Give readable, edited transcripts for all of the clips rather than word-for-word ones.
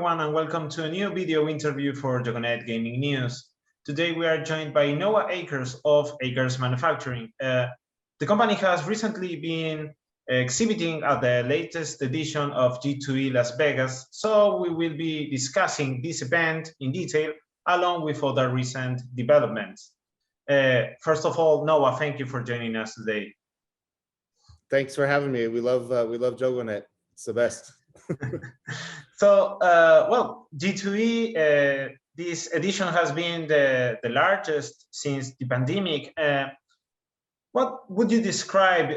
everyone, and welcome to a new video interview for Jogonet Gaming News. Today we are joined by Noah Akers of Akers Manufacturing. The company has recently been exhibiting at the latest edition of G2E Las Vegas, so we will be discussing this event in detail along with other recent developments. First of all, Noah, thank you for joining us today. Thanks for having me. We love Jogonet. It's the best. So, well, G2E, this edition has been the largest since the pandemic. What would you describe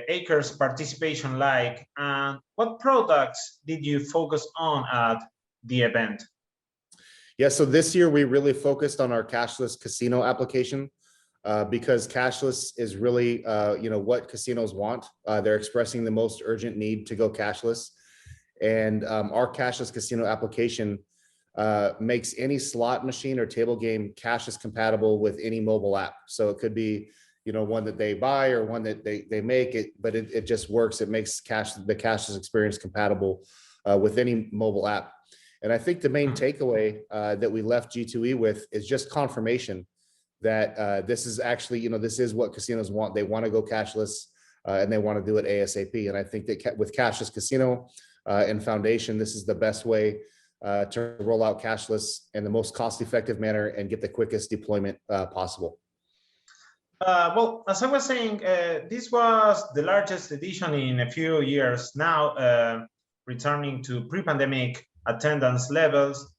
Akers' participation like, and what products did you focus on at the event? Yeah, so this year we really focused on our cashless casino application because cashless is really, what casinos want. They're expressing the most urgent need to go cashless. And our cashless casino application makes any slot machine or table game cashless compatible with any mobile app. So it could be, one that they buy or one that they make it, but it just works. It makes the cashless experience compatible with any mobile app. And I think the main takeaway that we left G2E with is just confirmation that this is actually, this is what casinos want. They want to go cashless and they want to do it ASAP. And I think that with cashless casino and foundation, this is the best way to roll out cashless in the most cost-effective manner and get the quickest deployment possible. Well, as I was saying, this was the largest edition in a few years now, returning to pre-pandemic attendance levels.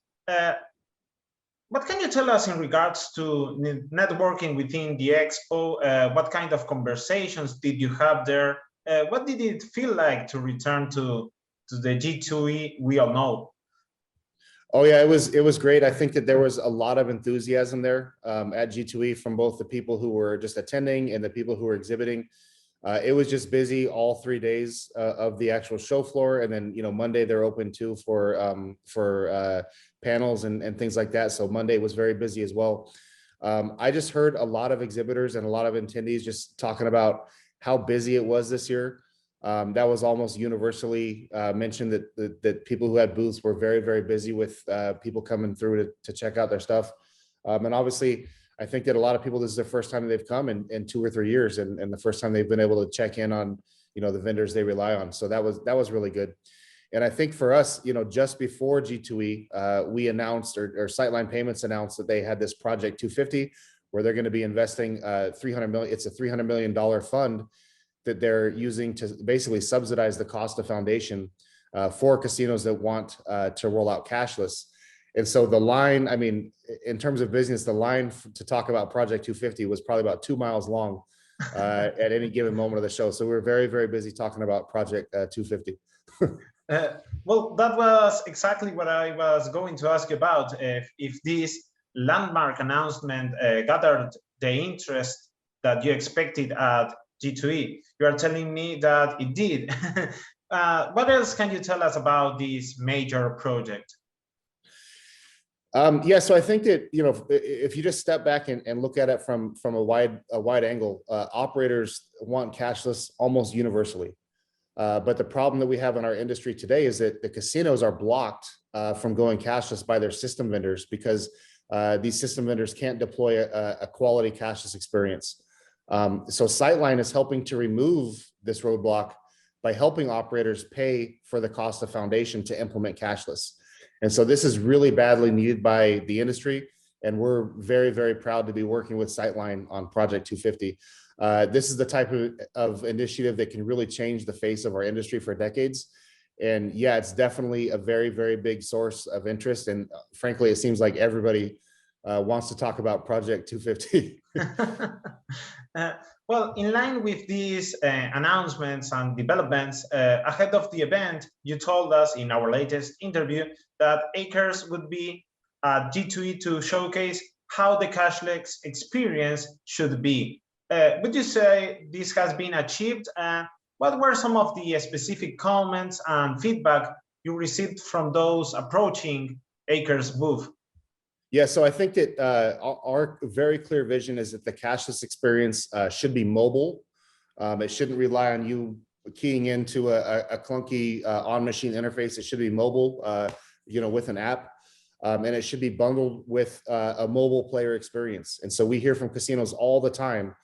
What can you tell us in regards to networking within the expo? What kind of conversations did you have there? What did it feel like to return to the G2E we all know? Oh yeah, it was great. I think that there was a lot of enthusiasm there at G2E from both the people who were just attending and the people who were exhibiting. It was just busy all 3 days of the actual show floor, and then Monday they're open too for panels and things like that. So Monday was very busy as well. I just heard a lot of exhibitors and a lot of attendees just talking about how busy it was this year. That was almost universally mentioned that people who had booths were very, very busy with people coming through to check out their stuff. And obviously, I think that a lot of people, this is their first time they've come in 2 or 3 years, and the first time they've been able to check in on, the vendors they rely on. So that was really good. And I think for us, just before G2E, we announced, or Sightline Payments announced that they had this Project 250, where they're going to be investing $300 million. It's a $300 million fund that they're using to basically subsidize the cost of foundation for casinos that want to roll out cashless. And so the line, I mean, in terms of business, the line to talk about Project 250 was probably about 2 miles long at any given moment of the show. So we were very, very busy talking about Project 250. Well, that was exactly what I was going to ask about. If this landmark announcement gathered the interest that you expected at G2E, you are telling me that it did. What else can you tell us about this major project? Yeah, so I think that if you just step back and look at it from a wide angle, operators want cashless almost universally. But the problem that we have in our industry today is that the casinos are blocked from going cashless by their system vendors because these system vendors can't deploy a quality cashless experience. So Sightline is helping to remove this roadblock by helping operators pay for the cost of foundation to implement cashless. And so this is really badly needed by the industry. And we're very, very proud to be working with Sightline on Project 250. This is the type of initiative that can really change the face of our industry for decades. And yeah, it's definitely a very, very big source of interest. And frankly, it seems like everybody wants to talk about Project 250. Well, in line with these announcements and developments ahead of the event, you told us in our latest interview that Akers would be at G2E to showcase how the cashless experience should be. Would you say this has been achieved? What were some of the specific comments and feedback you received from those approaching Akers' booth? Yeah, so I think that our very clear vision is that the cashless experience should be mobile. It shouldn't rely on you keying into a clunky on-machine interface. It should be mobile. with an app, and it should be bundled with a mobile player experience. And so we hear from casinos all the time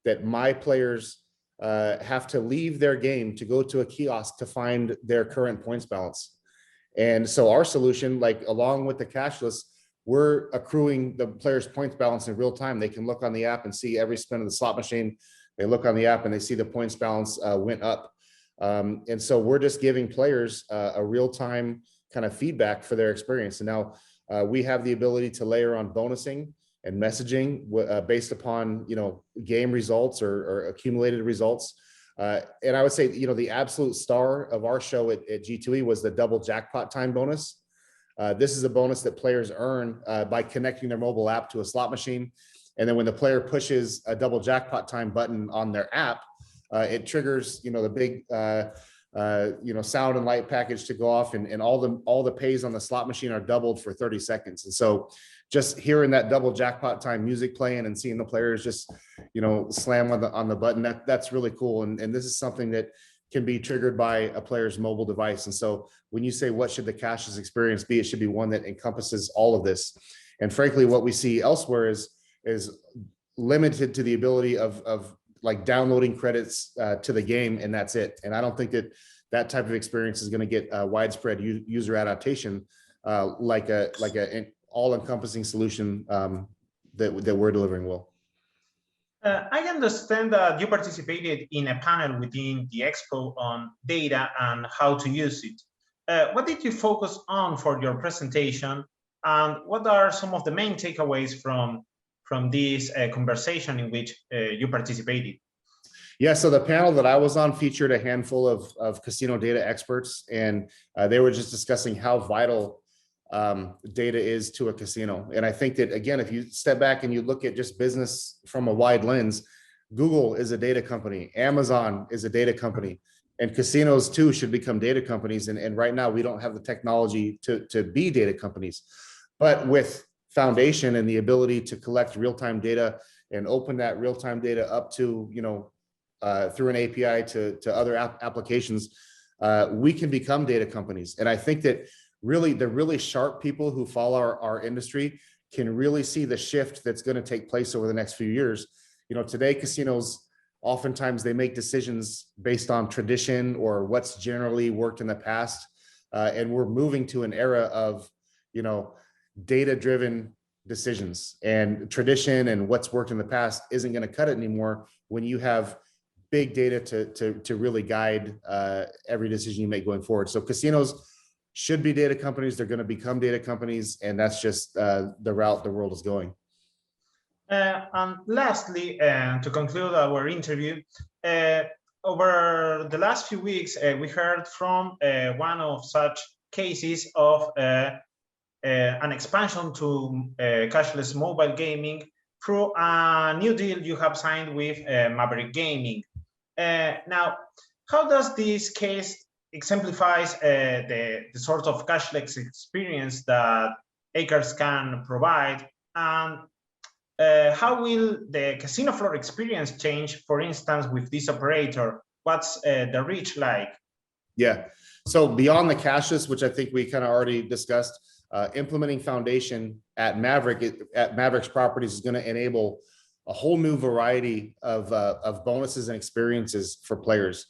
that my players have to leave their game to go to a kiosk to find their current points balance. And so our solution, like along with the cashless, we're accruing the player's points balance in real time. They can look on the app and see every spin of the slot machine. They look on the app and they see the points balance went up. And so we're just giving players a real-time kind of feedback for their experience. And now we have the ability to layer on bonusing and messaging based upon, game results or accumulated results. And I would say, the absolute star of our show at G2E was the double jackpot time bonus. This is a bonus that players earn by connecting their mobile app to a slot machine. And then when the player pushes a double jackpot time button on their app, it triggers, the big, sound and light package to go off, and all the pays on the slot machine are doubled for 30 seconds. And so just hearing that double jackpot time music playing and seeing the players just, slam on the button, that's really cool. And this is something that can be triggered by a player's mobile device. And so when you say, what should the cashless experience be? It should be one that encompasses all of this. And frankly, what we see elsewhere is limited to the ability of like downloading credits to the game, and that's it. And I don't think that type of experience is going to get widespread user adaptation like an all-encompassing solution that we're delivering will. I understand that you participated in a panel within the Expo on data and how to use it. What did you focus on for your presentation, and what are some of the main takeaways from this conversation in which you participated? Yeah, so the panel that I was on featured a handful of casino data experts, and they were just discussing how vital data is to a casino. And I think that, again, if you step back and you look at just business from a wide lens, Google is a data company, Amazon is a data company, and casinos too should become data companies. And right now we don't have the technology to be data companies, but with Foundation and the ability to collect real-time data and open that real-time data up to, through an API to other applications, we can become data companies. And I think that really the really sharp people who follow our industry can really see the shift that's going to take place over the next few years. Today casinos, oftentimes they make decisions based on tradition or what's generally worked in the past. And we're moving to an era of, data-driven decisions, and tradition and what's worked in the past isn't going to cut it anymore when you have big data to really guide every decision you make going forward. So casinos should be data companies. They're going to become data companies, and that's just the route the world is going. And lastly, to conclude our interview, over the last few weeks, we heard from one of such cases of an expansion to cashless mobile gaming through a new deal you have signed with Maverick Gaming. Now, how does this case exemplifies the sort of cashless experience that Acres can provide, and how will the casino floor experience change, for instance, with this operator? What's the reach like? Yeah, so beyond the cashless, which I think we kind of already discussed, implementing Foundation at Mavericks properties is going to enable a whole new variety of bonuses and experiences for players.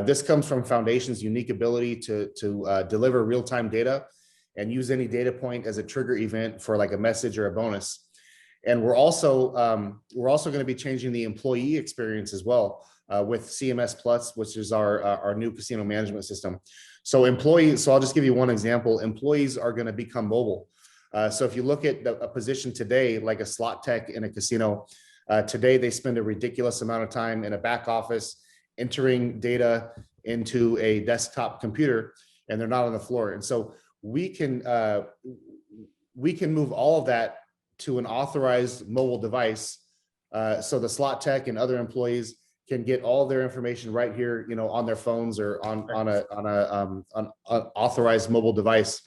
This comes from Foundation's unique ability to deliver real-time data and use any data point as a trigger event for like a message or a bonus. And we're also going to be changing the employee experience as well with CMS Plus, which is our new casino management system. So I'll just give you one example. Employees are going to become mobile. So if you look at a position today, like a slot tech in a casino, today they spend a ridiculous amount of time in a back office entering data into a desktop computer, and they're not on the floor. And so we can move all of that to an authorized mobile device, so the slot tech and other employees can get all their information right here, on their phones or on an authorized mobile device.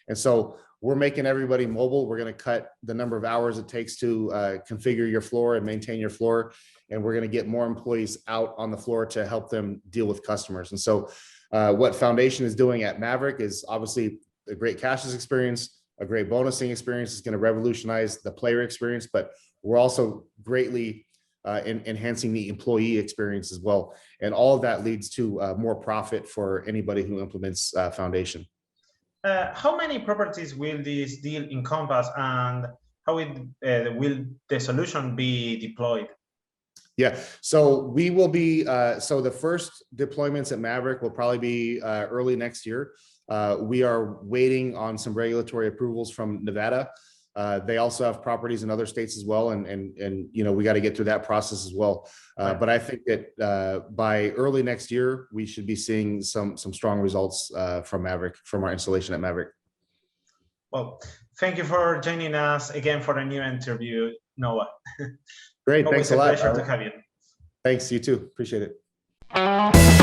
And so we're making everybody mobile. We're going to cut the number of hours it takes to configure your floor and maintain your floor. And we're going to get more employees out on the floor to help them deal with customers. And so what Foundation is doing at Maverick is obviously a great cashless experience, a great bonusing experience. Is going to revolutionize the player experience, but we're also greatly enhancing the employee experience as well. And all of that leads to more profit for anybody who implements Foundation. How many properties will this deal encompass, and how will the solution be deployed? Yeah, so we will be, so the first deployments at Maverick will probably be early next year. We are waiting on some regulatory approvals from Nevada. They also have properties in other states as well. And you know, we got to get through that process as well. But I think that by early next year, we should be seeing some strong results from Maverick, from our installation at Maverick. Well, thank you for joining us again for a new interview, Noah. Great, thanks a lot. Pleasure to have you. Thanks, you too. Appreciate it.